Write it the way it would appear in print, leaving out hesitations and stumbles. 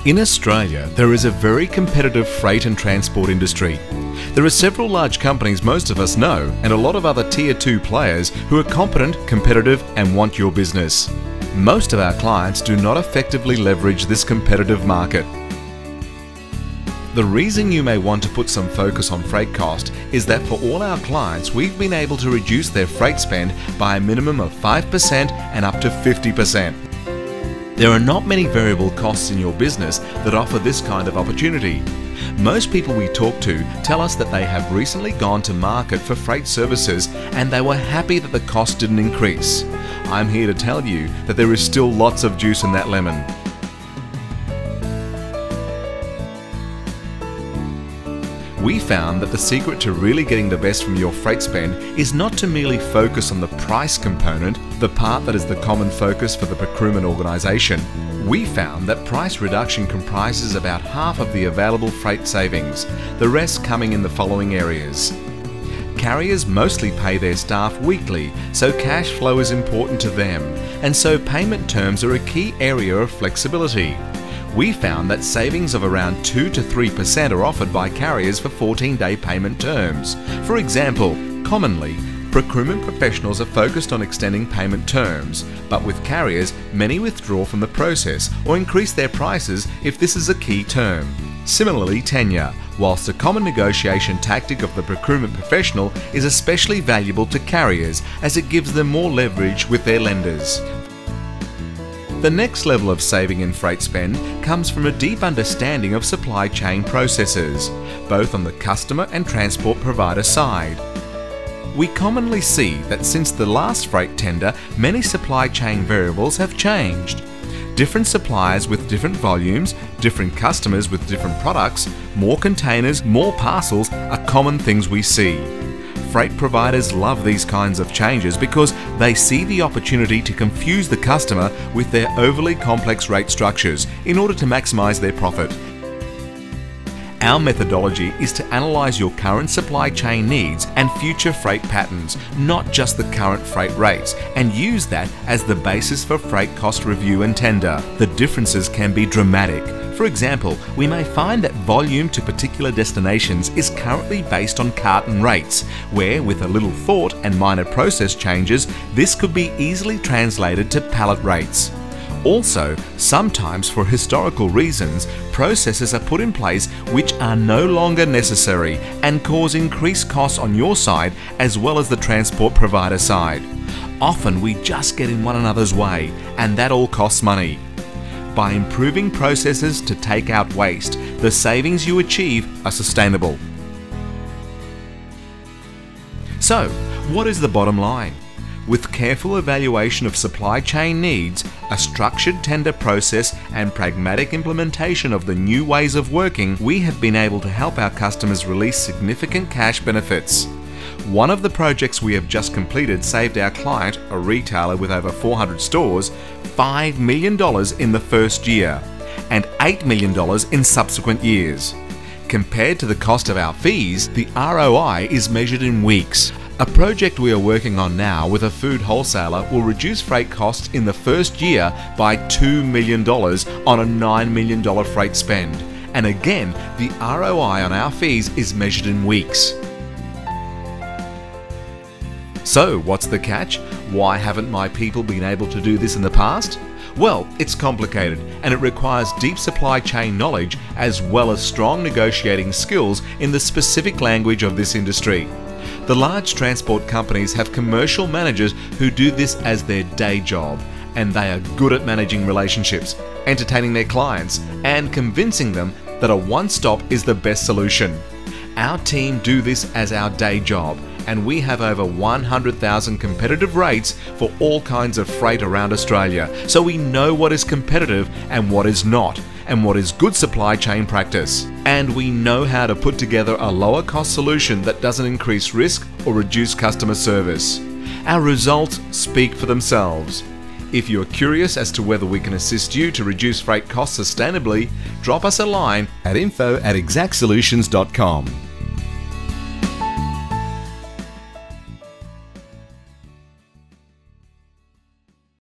In Australia, there is a very competitive freight and transport industry. There are several large companies most of us know and a lot of other Tier 2 players who are competent, competitive and want your business. Most of our clients do not effectively leverage this competitive market. The reason you may want to put some focus on freight cost is that for all our clients, we've been able to reduce their freight spend by a minimum of 5% and up to 50%. There are not many variable costs in your business that offer this kind of opportunity. Most people we talk to tell us that they have recently gone to market for freight services and they were happy that the cost didn't increase. I'm here to tell you that there is still lots of juice in that lemon. We found that the secret to really getting the best from your freight spend is not to merely focus on the price component, the part that is the common focus for the procurement organisation. We found that price reduction comprises about half of the available freight savings, the rest coming in the following areas. Carriers mostly pay their staff weekly, so cash flow is important to them, and so payment terms are a key area of flexibility. We found that savings of around 2 to 3% are offered by carriers for 14-day payment terms. For example, commonly, procurement professionals are focused on extending payment terms, but with carriers, many withdraw from the process or increase their prices if this is a key term. Similarly, tenure, whilst a common negotiation tactic of the procurement professional, is especially valuable to carriers as it gives them more leverage with their lenders. The next level of saving in freight spend comes from a deep understanding of supply chain processes, both on the customer and transport provider side. We commonly see that since the last freight tender, many supply chain variables have changed. Different suppliers with different volumes, different customers with different products, more containers, more parcels are common things we see. Freight providers love these kinds of changes because they see the opportunity to confuse the customer with their overly complex rate structures in order to maximize their profit. Our methodology is to analyze your current supply chain needs and future freight patterns, not just the current freight rates, and use that as the basis for freight cost review and tender. The differences can be dramatic. For example, we may find that volume to particular destinations is currently based on carton rates, where with a little thought and minor process changes, this could be easily translated to pallet rates. Also, sometimes for historical reasons, processes are put in place which are no longer necessary and cause increased costs on your side as well as the transport provider side. Often we just get in one another's way, and that all costs money. By improving processes to take out waste, the savings you achieve are sustainable. So, what is the bottom line? With careful evaluation of supply chain needs, a structured tender process and pragmatic implementation of the new ways of working, we have been able to help our customers release significant cash benefits. One of the projects we have just completed saved our client, a retailer with over 400 stores, $5 million in the first year and $8 million in subsequent years. Compared to the cost of our fees, the ROI is measured in weeks. A project we are working on now with a food wholesaler will reduce freight costs in the first year by $2 million on a $9 million freight spend. And again, the ROI on our fees is measured in weeks. So, what's the catch? Why haven't my people been able to do this in the past? Well, it's complicated and it requires deep supply chain knowledge as well as strong negotiating skills in the specific language of this industry. The large transport companies have commercial managers who do this as their day job, and they are good at managing relationships, entertaining their clients, and convincing them that a one-stop is the best solution. Our team do this as our day job, and we have over 100,000 competitive rates for all kinds of freight around Australia, so we know what is competitive and what is not, and what is good supply chain practice. And we know how to put together a lower cost solution that doesn't increase risk or reduce customer service. Our results speak for themselves. If you are curious as to whether we can assist you to reduce freight costs sustainably, drop us a line at info@exactsolutions.com.